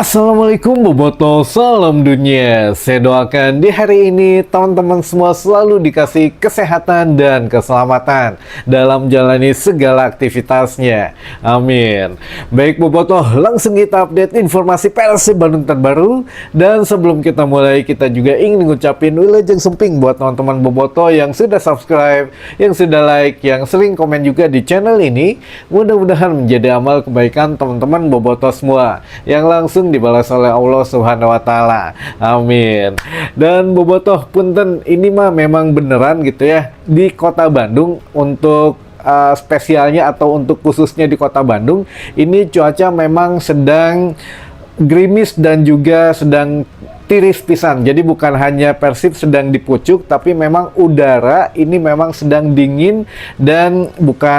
Assalamualaikum Boboto, salam dunia. Saya doakan di hari ini teman-teman semua selalu dikasih kesehatan dan keselamatan dalam menjalani segala aktivitasnya. Amin. Baik Boboto, langsung kita update informasi Persib Bandung terbaru. Dan sebelum kita mulai, kita juga ingin ngucapin wilujeng sumping buat teman-teman Boboto yang sudah subscribe, yang sudah like, yang sering komen juga di channel ini. Mudah-mudahan menjadi amal kebaikan teman-teman Boboto semua yang langsung dibalas oleh Allah Subhanahu wa taala. Amin. Dan Bobotoh punten, ini mah memang beneran gitu ya, di Kota Bandung untuk spesialnya atau untuk khususnya di Kota Bandung ini cuaca memang sedang gerimis dan juga sedang tiris pisan. Jadi bukan hanya Persib sedang dipucuk, tapi memang udara ini memang sedang dingin. Dan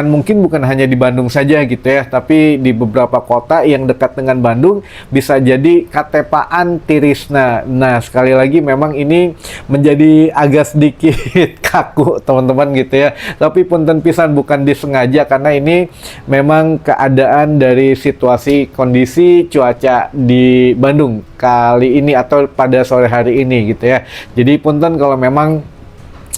mungkin bukan hanya di Bandung saja gitu ya, tapi di beberapa kota yang dekat dengan Bandung bisa jadi katepaan tirisna. Nah sekali lagi memang ini menjadi agak sedikit kaku teman-teman gitu ya, tapi punten pisan bukan disengaja, karena ini memang keadaan dari situasi kondisi cuaca di Bandung kali ini atau pada sore hari ini gitu ya. Jadi punten kalau memang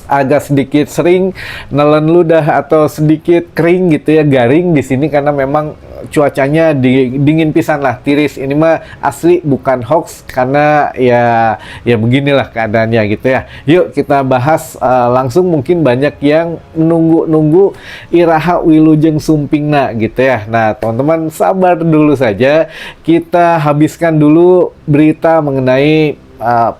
agak sedikit sering nelen ludah atau sedikit kering gitu ya, garing di sini, karena memang cuacanya dingin pisan lah, tiris. Ini mah asli bukan hoax, karena ya beginilah keadaannya gitu ya. Yuk kita bahas langsung. Mungkin banyak yang nunggu iraha wilujeng sumpingna gitu ya. Nah teman-teman sabar dulu saja, kita habiskan dulu berita mengenai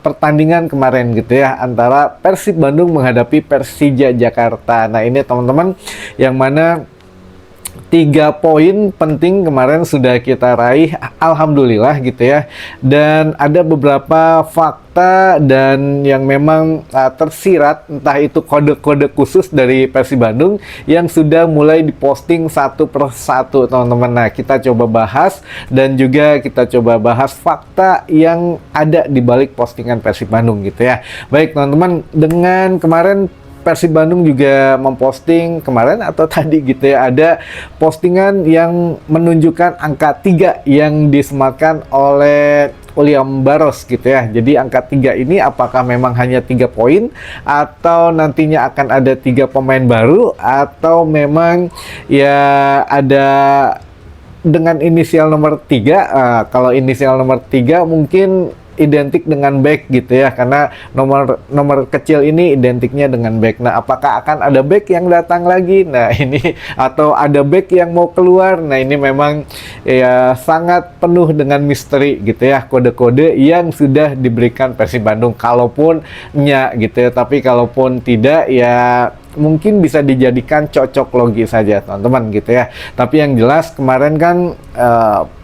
pertandingan kemarin gitu ya, antara Persib Bandung menghadapi Persija Jakarta. Nah ini teman-teman, yang mana 3 poin penting kemarin sudah kita raih, alhamdulillah gitu ya. Dan ada beberapa fakta dan yang memang tersirat, entah itu kode-kode khusus dari Persib Bandung yang sudah mulai diposting satu persatu teman-teman. Nah kita coba bahas, dan juga kita coba bahas fakta yang ada di balik postingan Persib Bandung gitu ya. Baik teman-teman, dengan kemarin Persib Bandung juga memposting kemarin atau tadi gitu ya, ada postingan yang menunjukkan angka 3 yang disematkan oleh William Barros gitu ya. Jadi angka 3 ini apakah memang hanya 3 poin, atau nantinya akan ada 3 pemain baru, atau memang ya ada dengan inisial nomor 3. Kalau inisial nomor 3 mungkin identik dengan back gitu ya, karena nomor kecil ini identiknya dengan back. Nah apakah akan ada back yang datang lagi, nah ini, atau ada back yang mau keluar, nah ini memang ya sangat penuh dengan misteri gitu ya, kode-kode yang sudah diberikan Persib Bandung. Kalaupun gitu ya, tapi kalaupun tidak ya mungkin bisa dijadikan cocok logi saja teman-teman gitu ya. Tapi yang jelas kemarin kan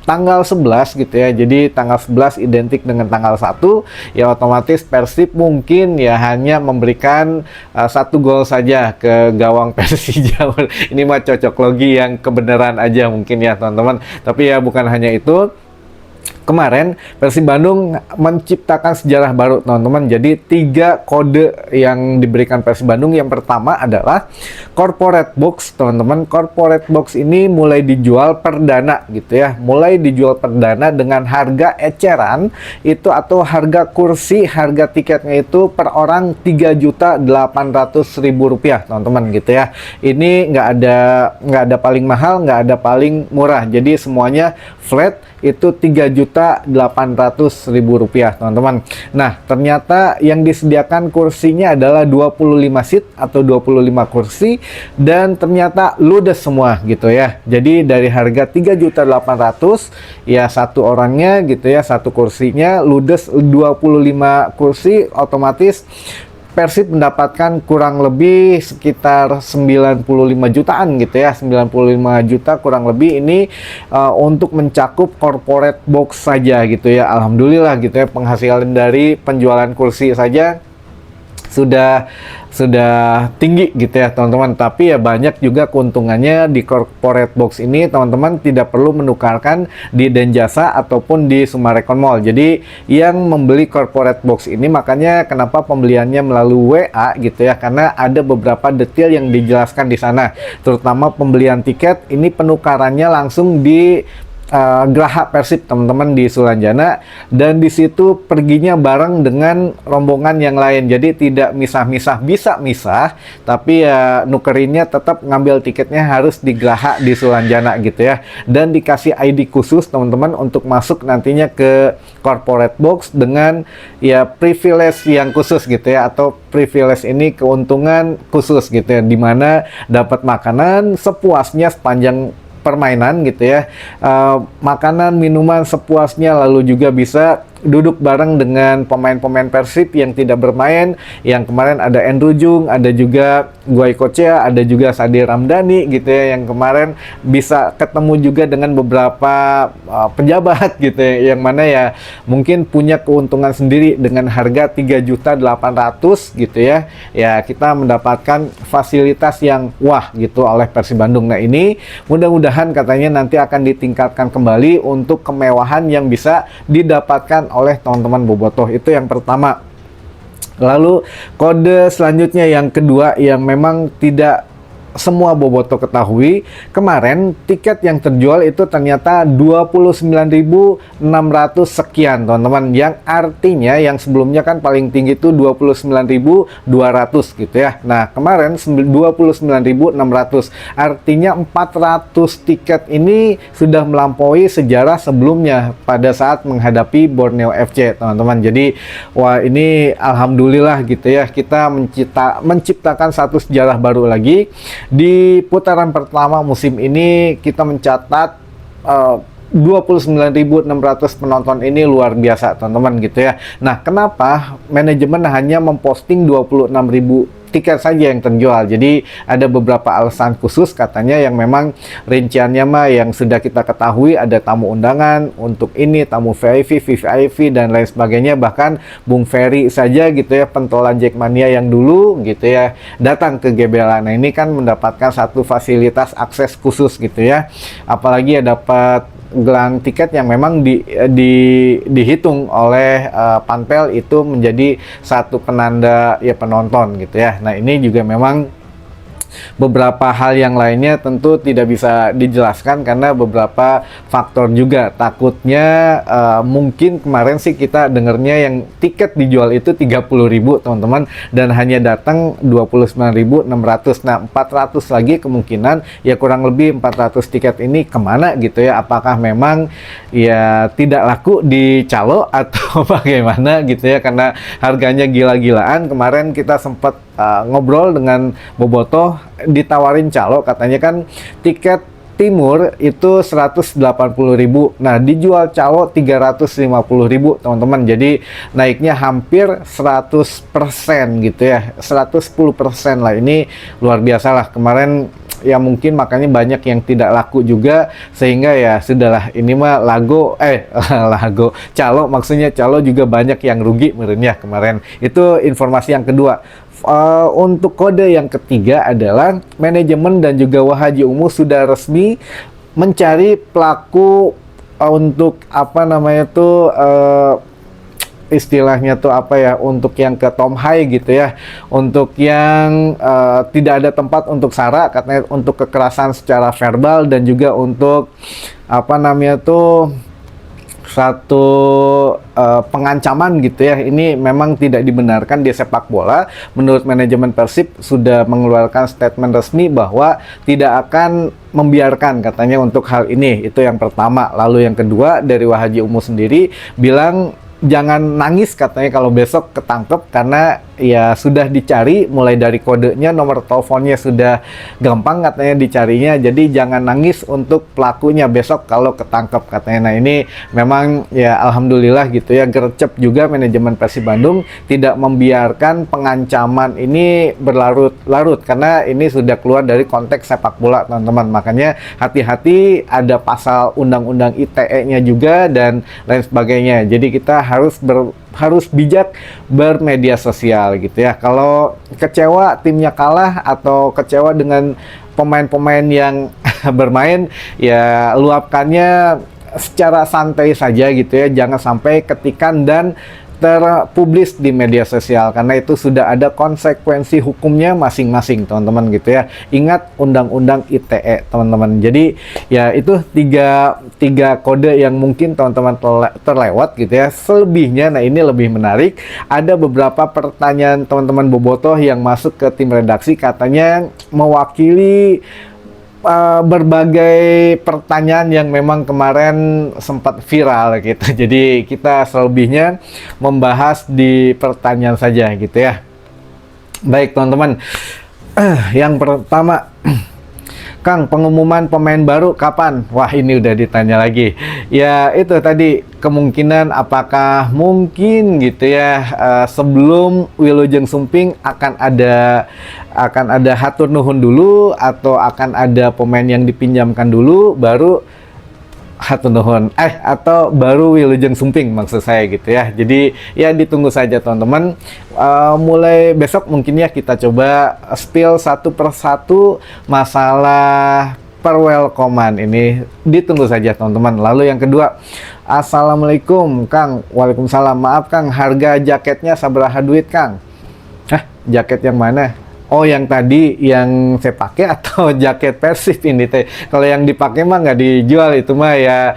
tanggal 11 gitu ya, jadi tanggal 11 identik dengan tanggal 1, ya otomatis Persib mungkin ya hanya memberikan 1 gol saja ke gawang Persija. Ini mah cocok logi yang kebenaran aja mungkin ya teman-teman. Tapi ya bukan hanya itu, kemarin Persib Bandung menciptakan sejarah baru teman-teman. Jadi 3 kode yang diberikan Persib Bandung. Yang pertama adalah corporate box teman-teman. Corporate box ini mulai dijual perdana gitu ya, mulai dijual perdana dengan harga eceran itu, atau harga kursi, harga tiketnya itu per orang Rp3.800.000 teman-teman gitu ya. Ini nggak ada paling mahal, nggak ada paling murah, jadi semuanya flat itu Rp3.800.000 teman-teman. Nah ternyata yang disediakan kursinya adalah 25 seat atau 25 kursi, dan ternyata ludes semua gitu ya. Jadi dari harga Rp3.800.000 ya, satu orangnya gitu ya, satu kursinya ludes 25 kursi, otomatis Persib mendapatkan kurang lebih sekitar 95 jutaan gitu ya, 95 juta kurang lebih ini untuk mencakup corporate box saja gitu ya. Alhamdulillah gitu ya, penghasilan dari penjualan kursi saja sudah tinggi gitu ya teman-teman. Tapi ya banyak juga keuntungannya di corporate box ini teman-teman, tidak perlu menukarkan di Denjasa ataupun di Summarecon Mall. Jadi yang membeli corporate box ini, makanya kenapa pembeliannya melalui WA gitu ya, karena ada beberapa detail yang dijelaskan di sana, terutama pembelian tiket ini penukarannya langsung di Geraha Persib teman-teman di Sulanjana, dan di situ perginya bareng dengan rombongan yang lain, jadi tidak misah-misah, bisa misah tapi ya nukerinnya tetap ngambil tiketnya harus di Geraha di Sulanjana gitu ya, dan dikasih ID khusus teman-teman untuk masuk nantinya ke corporate box dengan ya privilege yang khusus gitu ya, atau privilege ini keuntungan khusus gitu ya, dimana dapat makanan sepuasnya sepanjang permainan gitu ya, makanan minuman sepuasnya, lalu juga bisa duduk bareng dengan pemain-pemain Persib yang tidak bermain, yang kemarin ada Andrew Jung, ada juga Guy Kochea, ada juga Sadir Ramdhani gitu ya, yang kemarin bisa ketemu juga dengan beberapa pejabat gitu ya, yang mana ya mungkin punya keuntungan sendiri dengan harga 3.800.000 gitu ya, ya kita mendapatkan fasilitas yang wah gitu oleh Persib Bandung. Nah ini mudah-mudahan katanya nanti akan ditingkatkan kembali untuk kemewahan yang bisa didapatkan oleh teman-teman bobotoh. Itu yang pertama. Lalu kode selanjutnya yang kedua yang memang tidak semua bobotoh ketahui, kemarin tiket yang terjual itu ternyata 29.600 sekian teman-teman, yang artinya yang sebelumnya kan paling tinggi itu 29.200 gitu ya. Nah kemarin 29.600, artinya 400 tiket ini sudah melampaui sejarah sebelumnya pada saat menghadapi Borneo FC teman-teman. Jadi wah ini alhamdulillah gitu ya, kita menciptakan satu sejarah baru lagi. Di putaran pertama musim ini kita mencatat 29.600 penonton, ini luar biasa teman-teman gitu ya. Nah kenapa manajemen hanya memposting 26.000 tiket saja yang terjual? Jadi ada beberapa alasan khusus katanya, yang memang rinciannya mah yang sudah kita ketahui, ada tamu undangan untuk ini, tamu VIP, VVIP dan lain sebagainya. Bahkan Bung Ferry saja gitu ya, pentolan Jackmania yang dulu gitu ya, datang ke GBLA. Nah ini kan mendapatkan satu fasilitas akses khusus gitu ya, apalagi ya dapat gelang tiket yang memang dihitung oleh Panpel itu menjadi satu penanda ya penonton gitu ya. Nah ini juga memang beberapa hal yang lainnya tentu tidak bisa dijelaskan karena beberapa faktor juga. Takutnya mungkin kemarin sih kita dengarnya yang tiket dijual itu 30.000 teman-teman, dan hanya datang 29.600. Nah 400 lagi kemungkinan ya, kurang lebih 400 tiket ini kemana gitu ya, apakah memang ya tidak laku di calo atau bagaimana gitu ya, karena harganya gila-gilaan. Kemarin kita sempat ngobrol dengan bobotoh, ditawarin calo, katanya kan tiket timur itu 180.000, nah dijual calo 350.000 teman-teman, jadi naiknya hampir 100% gitu ya, 110% lah. Ini luar biasa lah kemarin ya, mungkin makanya banyak yang tidak laku juga, sehingga ya sudahlah, ini mah lago calo, maksudnya calo juga banyak yang rugi merenya kemarin. Itu informasi yang kedua. Untuk kode yang ketiga adalah manajemen dan juga Wahaji Umu sudah resmi mencari pelaku untuk apa namanya tuh istilahnya tuh apa ya, untuk yang ke Tom High gitu ya, untuk yang tidak ada tempat untuk SARA, katanya untuk kekerasan secara verbal dan juga untuk apa namanya tuh satu pengancaman gitu ya. Ini memang tidak dibenarkan di sepak bola. Menurut manajemen Persib sudah mengeluarkan statement resmi bahwa tidak akan membiarkan katanya untuk hal ini. Itu yang pertama. Lalu yang kedua, dari Wahaji Umu sendiri bilang jangan nangis katanya kalau besok ketangkep, karena ya sudah dicari, mulai dari kodenya, nomor teleponnya sudah gampang katanya dicarinya, jadi jangan nangis untuk pelakunya besok kalau ketangkep katanya. Nah ini memang ya alhamdulillah gitu ya, gercep juga manajemen Persib Bandung tidak membiarkan pengancaman ini berlarut-larut, karena ini sudah keluar dari konteks sepak bola teman-teman. Makanya hati-hati, ada pasal undang-undang ITE-nya juga dan lain sebagainya, jadi kita harus bijak bermedia sosial gitu ya. Kalau kecewa timnya kalah atau kecewa dengan pemain-pemain yang bermain, ya luapkannya secara santai saja gitu ya, jangan sampai ketikan dan terpublis di media sosial, karena itu sudah ada konsekuensi hukumnya masing-masing teman-teman gitu ya. Ingat undang-undang ITE teman-teman. Jadi ya itu tiga kode yang mungkin teman-teman terlewat gitu ya. Selebihnya, nah ini lebih menarik, ada beberapa pertanyaan teman-teman bobotoh yang masuk ke tim redaksi, katanya mewakili berbagai pertanyaan yang memang kemarin sempat viral gitu. Jadi kita selebihnya membahas di pertanyaan saja gitu ya. Baik teman-teman, yang pertama, Kang, pengumuman pemain baru kapan? Wah, ini udah ditanya lagi. Ya itu tadi, kemungkinan apakah mungkin gitu ya, sebelum Wilujeng Sumping akan ada hatur nuhun dulu, atau akan ada pemain yang dipinjamkan dulu baru hatur nuhun, atau baru Wilujeng Sumping maksud saya gitu ya. Jadi ya ditunggu saja teman-teman. Mulai besok mungkin ya kita coba spill satu persatu masalah perwelcoman ini, ditunggu saja teman-teman. Lalu yang kedua, Assalamualaikum Kang. Waalaikumsalam. Maaf Kang, harga jaketnya sabaraha duit Kang? Jaket yang mana? Oh, yang tadi yang saya pakai atau jaket Persib ini teh? Kalau yang dipakai mah nggak dijual, itu mah ya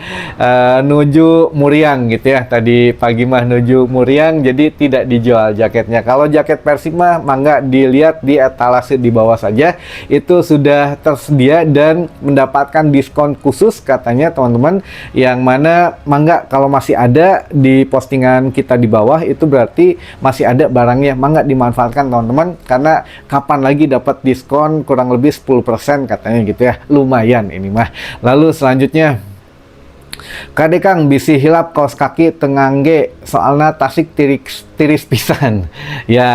nuju Muriang gitu ya. Tadi pagi mah nuju Muriang, jadi tidak dijual jaketnya. Kalau jaket Persib mah mangga dilihat di etalase di bawah saja, itu sudah tersedia dan mendapatkan diskon khusus katanya teman-teman. Yang mana mangga kalau masih ada di postingan kita di bawah, itu berarti masih ada barangnya. Mangga dimanfaatkan teman-teman, karena kapan lagi dapat diskon kurang lebih 10% katanya gitu ya. Lumayan ini mah. Lalu selanjutnya, Kade Kang bisi hilap kaos kaki tengangge, soalnya tasik tiris pisan ya.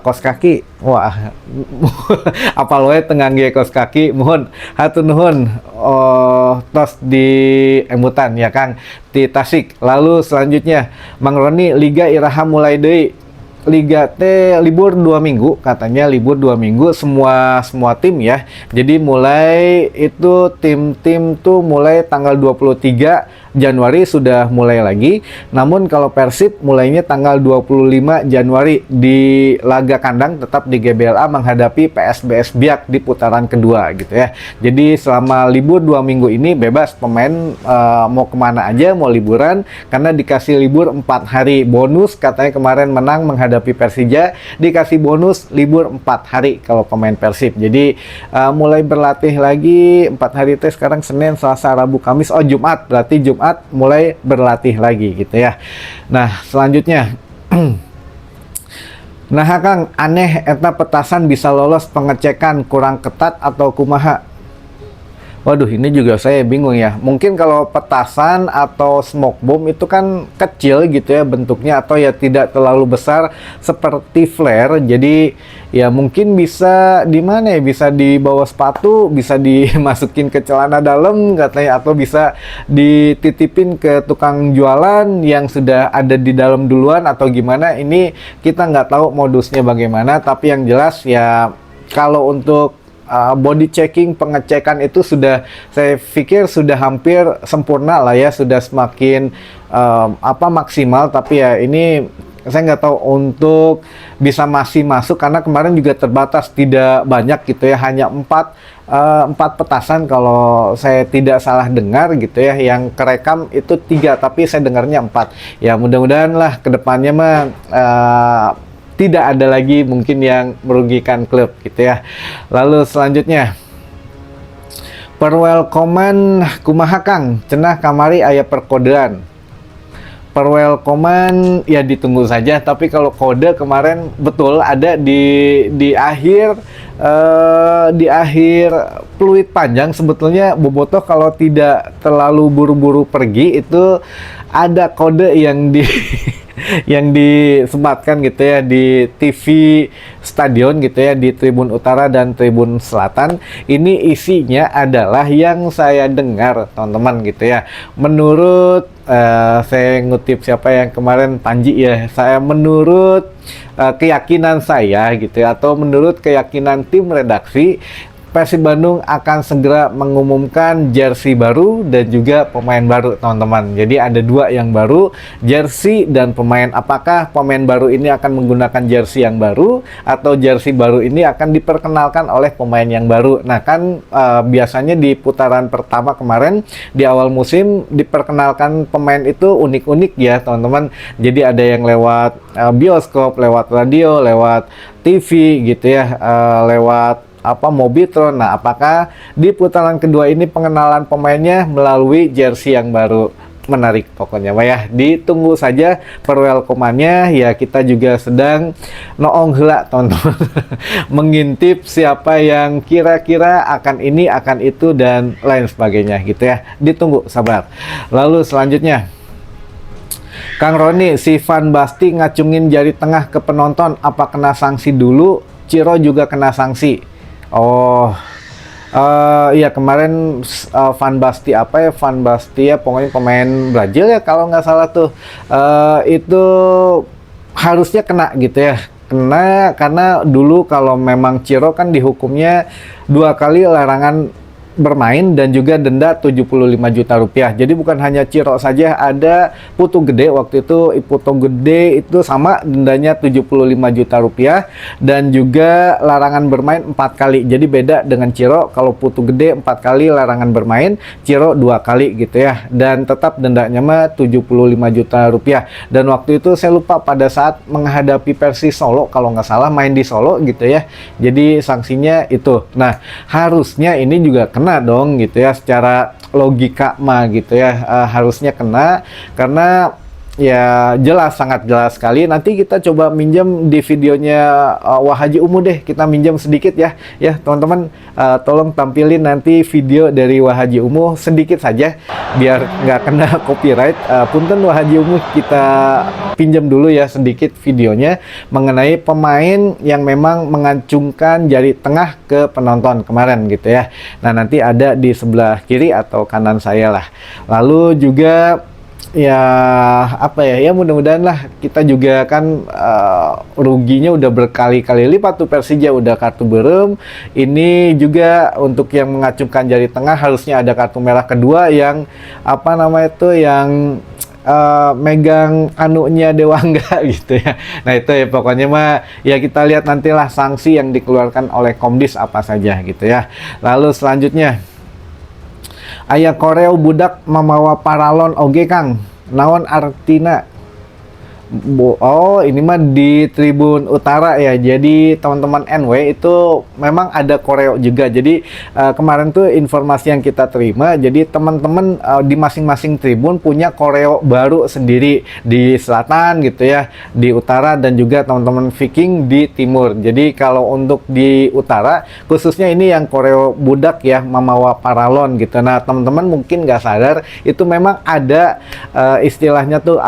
Kaos kaki, wah apal we tengangge kaos kaki, mohon hatur nuhun tos di emutan ya Kang di Tasik. Lalu selanjutnya, Mang Roni, Liga Iraha mulai deui. Liga teh libur 2 minggu katanya, libur 2 minggu semua tim ya. Jadi mulai itu tim-tim tuh mulai tanggal 23 Januari sudah mulai lagi. Namun kalau Persib mulainya tanggal 25 Januari di laga kandang tetap di GBLA menghadapi PSBS Biak di putaran kedua gitu ya. Jadi selama libur 2 minggu ini bebas pemain mau kemana aja, mau liburan, karena dikasih libur 4 hari. Bonus katanya kemarin menang menghadapi Persija, dikasih bonus libur 4 hari kalau pemain Persib. Jadi mulai berlatih lagi 4 hari teh, sekarang Senin, Selasa, Rabu, Kamis, Jumat, berarti Jumat mulai berlatih lagi gitu ya. Nah selanjutnya, nah Kang, aneh eta petasan bisa lolos pengecekan kurang ketat atau kumaha? Waduh, ini juga saya bingung ya. Mungkin kalau petasan atau smoke bomb itu kan kecil gitu ya bentuknya, atau ya tidak terlalu besar seperti flare. Jadi ya mungkin bisa di mana ya? Bisa di bawah sepatu, bisa dimasukin ke celana dalam katanya, atau bisa dititipin ke tukang jualan yang sudah ada di dalam duluan, atau gimana. Ini kita nggak tahu modusnya bagaimana, tapi yang jelas ya kalau untuk body checking, pengecekan itu sudah, saya pikir sudah hampir sempurna lah ya, sudah semakin maksimal. Tapi ya ini saya nggak tahu untuk bisa masih masuk, karena kemarin juga terbatas, tidak banyak gitu ya, hanya 4 petasan kalau saya tidak salah dengar gitu ya. Yang kerekam itu 3, tapi saya dengarnya 4. Ya mudah-mudahan lah kedepannya mah tidak ada lagi mungkin yang merugikan klub gitu ya. Lalu selanjutnya, perwelcoman kumaha Kang, cenah kamari aya perkodean. Perwelcoman ya ditunggu saja, tapi kalau kode kemarin betul ada di akhir peluit panjang. Sebetulnya bobotoh kalau tidak terlalu buru-buru pergi, itu ada kode yang yang disematkan gitu ya di TV stadion gitu ya, di Tribun Utara dan Tribun Selatan. Ini isinya adalah yang saya dengar teman-teman gitu ya. Menurut saya ngutip siapa yang kemarin, Panji ya, saya menurut keyakinan saya gitu ya, atau menurut keyakinan tim redaksi, Persib Bandung akan segera mengumumkan jersey baru dan juga pemain baru, teman-teman. Jadi ada dua yang baru, jersey dan pemain. Apakah pemain baru ini akan menggunakan jersey yang baru atau jersey baru ini akan diperkenalkan oleh pemain yang baru? Nah kan biasanya di putaran pertama kemarin di awal musim diperkenalkan pemain itu unik-unik ya, teman-teman. Jadi ada yang lewat bioskop, lewat radio, lewat TV gitu ya, lewat Mobitron. Nah, apakah di putaran kedua ini pengenalan pemainnya melalui jersey yang baru? Menarik pokoknya Pak ya, ditunggu saja perwelkomannya ya. Kita juga sedang noong heula teman-teman mengintip siapa yang kira-kira akan ini, akan itu dan lain sebagainya gitu ya. Ditunggu, sabar. Lalu selanjutnya, Kang Roni, si Van Basten ngacungin jari tengah ke penonton, apa kena sanksi dulu? Ciro juga kena sanksi. Oh, iya kemarin Van Basten Van Basten ya, pokoknya pemain Brazil ya kalau nggak salah tuh, itu harusnya kena gitu ya. Kena karena dulu kalau memang Ciro kan dihukumnya 2 kali larangan bermain dan juga denda 75 juta rupiah. Jadi bukan hanya Ciro saja, ada Putu Gede waktu itu. Putu Gede itu sama dendanya 75 juta rupiah dan juga larangan bermain 4 kali. Jadi beda dengan Ciro, kalau Putu Gede 4 kali larangan bermain, Ciro 2 kali gitu ya. Dan tetap dendanya mah 75 juta rupiah. Dan waktu itu saya lupa pada saat menghadapi Persis Solo kalau nggak salah, main di Solo gitu ya. Jadi sanksinya itu. Nah, harusnya ini juga kena dong gitu ya, secara logika mah gitu ya, harusnya kena karena ya jelas, sangat jelas sekali. Nanti kita coba minjem di videonya Wahaji Umu deh, kita minjem sedikit ya teman-teman, tolong tampilin nanti video dari Wahaji Umu sedikit saja biar nggak kena copyright. Punten Wahaji Umu, kita pinjam dulu ya sedikit videonya mengenai pemain yang memang mengacungkan jari tengah ke penonton kemarin gitu ya. Nah nanti ada di sebelah kiri atau kanan saya lah. Lalu juga ya mudah-mudahan lah, kita juga kan ruginya udah berkali-kali lipat tuh, Persija udah kartu berem. Ini juga untuk yang mengacungkan jari tengah harusnya ada kartu merah kedua yang yang megang anunya Dewangga gitu ya. Nah itu ya pokoknya mah ya, kita lihat nantilah sanksi yang dikeluarkan oleh Komdis apa saja gitu ya. Lalu selanjutnya, aya koreo budak mamawa paralon oge Kang, naon artina? Oh ini mah di Tribun Utara ya. Jadi teman-teman NW itu memang ada koreo juga. Jadi kemarin tuh informasi yang kita terima, jadi teman-teman di masing-masing tribun punya koreo baru sendiri, di selatan gitu ya, di utara, dan juga teman-teman Viking di timur. Jadi kalau untuk di utara khususnya ini yang koreo budak ya, mamawa paralon gitu. Nah teman-teman mungkin nggak sadar, itu memang ada istilahnya tuh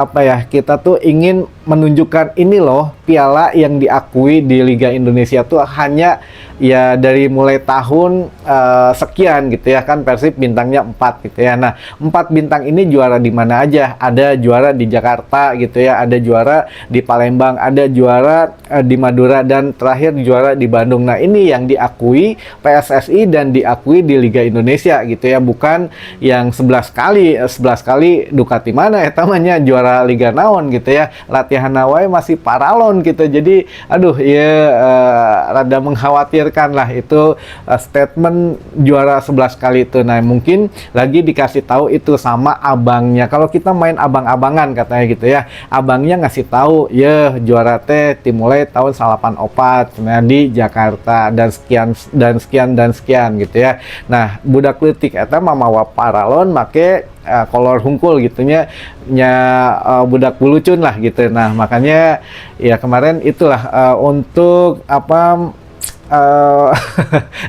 kita tuh ingin menunjukkan ini loh, piala yang diakui di Liga Indonesia tuh hanya ya dari mulai tahun sekian gitu ya kan. Persib bintangnya 4 gitu ya. Nah 4 bintang ini juara di mana aja? Ada juara di Jakarta gitu ya, ada juara di Palembang, ada juara di Madura, dan terakhir juara di Bandung. Nah ini yang diakui PSSI dan diakui di Liga Indonesia gitu ya, bukan yang 11 kali Ducati mana ya namanya, juara Liga naon gitu ya, latihan nawai masih paralon gitu. Jadi aduh ya rada mengkhawatirkan lah itu statement juara 11 kali itu. Nah mungkin lagi dikasih tahu itu sama abangnya. Kalau kita main abang-abangan katanya gitu ya, abangnya ngasih tahu ya juara teh dimulai tahun 84 di Jakarta dan sekian gitu ya. Nah budak leutik eta mamawa paralon make kolor hungkul gitunya budak bulucun lah gitu. Nah makanya ya kemarin itulah untuk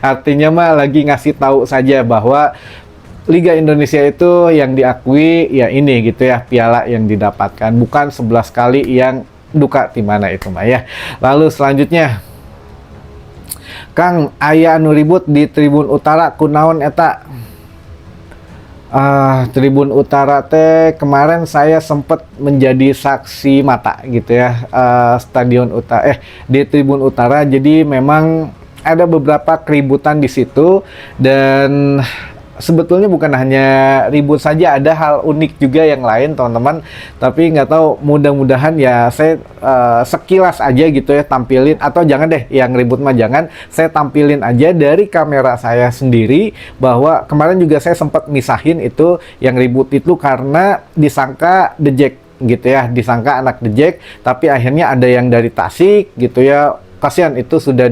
artinya mah lagi ngasih tahu saja bahwa Liga Indonesia itu yang diakui ya ini gitu ya, piala yang didapatkan, bukan 11 kali yang Ducati mana itu mah ya. Lalu selanjutnya, Kang aya anu ribut di Tribun Utara kunaon eta? Tribun Utara teh kemarin saya sempat menjadi saksi mata gitu ya, di Tribun Utara. Jadi memang ada beberapa keributan di situ, dan sebetulnya bukan hanya ribut saja, ada hal unik juga yang lain teman-teman. Tapi nggak tahu, mudah-mudahan ya saya sekilas aja gitu ya tampilin, atau jangan deh yang ribut mah jangan, saya tampilin aja dari kamera saya sendiri bahwa kemarin juga saya sempat misahin itu yang ribut itu karena disangka The Jack gitu ya, disangka anak The Jack, tapi akhirnya ada yang dari Tasik gitu ya. Kasihan, itu sudah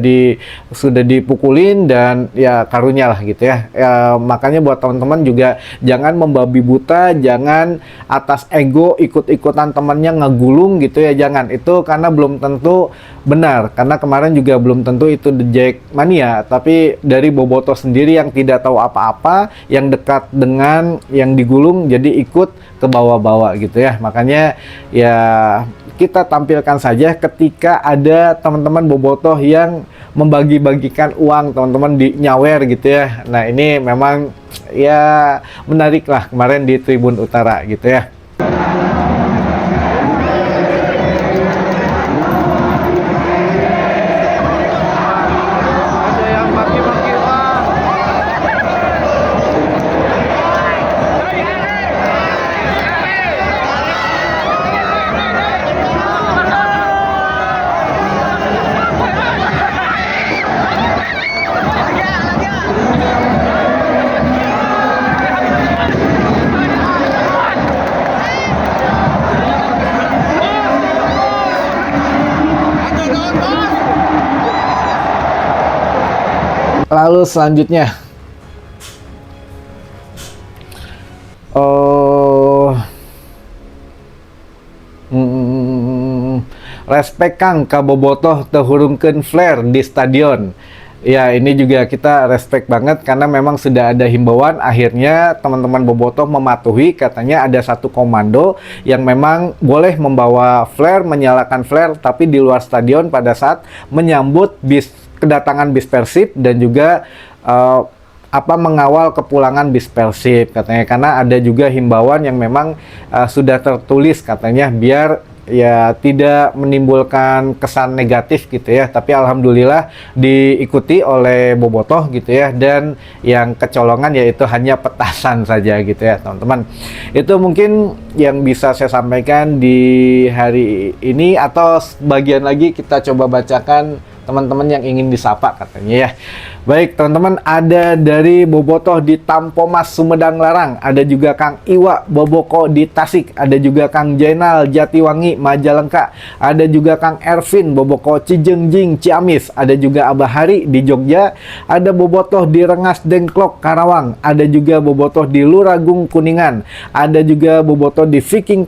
dipukulin dan ya karunya lah gitu ya. Makanya buat teman-teman juga jangan membabi buta, jangan atas ego ikut-ikutan temannya ngegulung gitu ya, jangan. Itu karena belum tentu benar, karena kemarin juga belum tentu itu The Jack mania, tapi dari Bobotoh sendiri yang tidak tahu apa-apa, yang dekat dengan yang digulung jadi ikut ke bawah-bawah gitu ya. Makanya ya kita tampilkan saja ketika ada teman-teman Bobotoh yang membagi-bagikan uang teman-teman di nyawer gitu ya. Nah ini memang ya menarik lah kemarin di Tribun Utara gitu ya. Lalu selanjutnya, respek Kang ka Bobotoh tehurungkeun flare di stadion. Ya ini juga kita respect banget karena memang sudah ada himbauan, akhirnya teman-teman Bobotoh mematuhi. Katanya ada satu komando yang memang boleh membawa flare, menyalakan flare, tapi di luar stadion pada saat menyambut kedatangan bis Persib dan juga mengawal kepulangan bis Persib katanya, karena ada juga himbauan yang memang sudah tertulis katanya biar ya tidak menimbulkan kesan negatif gitu ya. Tapi alhamdulillah diikuti oleh Bobotoh gitu ya, dan yang kecolongan yaitu hanya petasan saja gitu ya teman-teman. Itu mungkin yang bisa saya sampaikan di hari ini, atau bagian lagi kita coba bacakan teman-teman yang ingin disapa katanya ya. Baik teman-teman, ada dari Bobotoh di Tampomas Sumedang Larang, ada juga Kang Iwa Boboko di Tasik, ada juga Kang Jainal Jatiwangi Majalengka, ada juga Kang Ervin Boboko Cijengjing Ciamis, ada juga Abah Hari di Jogja, ada Bobotoh di Rengas Dengklok Karawang, ada juga Bobotoh di Luragung Kuningan, ada juga Bobotoh di Viking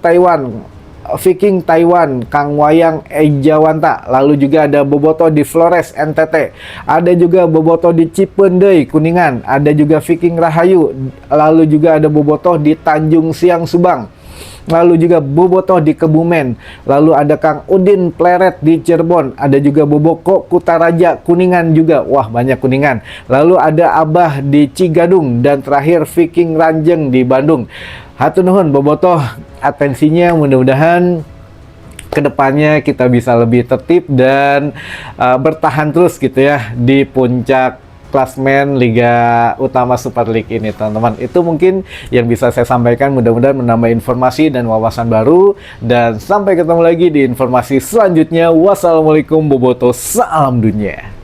Taiwan Kang Wayang Ejawanta, lalu juga ada Bobotoh di Flores NTT, ada juga Bobotoh di Cipendei Kuningan, ada juga Viking Rahayu, lalu juga ada Bobotoh di Tanjung Siang Subang, lalu juga Bobotoh di Kebumen, lalu ada Kang Udin Pleret di Cirebon, ada juga Boboko Kutaraja Kuningan juga, wah banyak Kuningan, lalu ada Abah di Cigadung, dan terakhir Viking Ranjeng di Bandung. Hatur nuhun Bobotoh atensinya, mudah-mudahan kedepannya kita bisa lebih tertib dan bertahan terus gitu ya di puncak klasmen Liga Utama Super League ini teman-teman. Itu mungkin yang bisa saya sampaikan, mudah-mudahan menambah informasi dan wawasan baru, dan sampai ketemu lagi di informasi selanjutnya. Wassalamualaikum Bobotoh, salam dunia.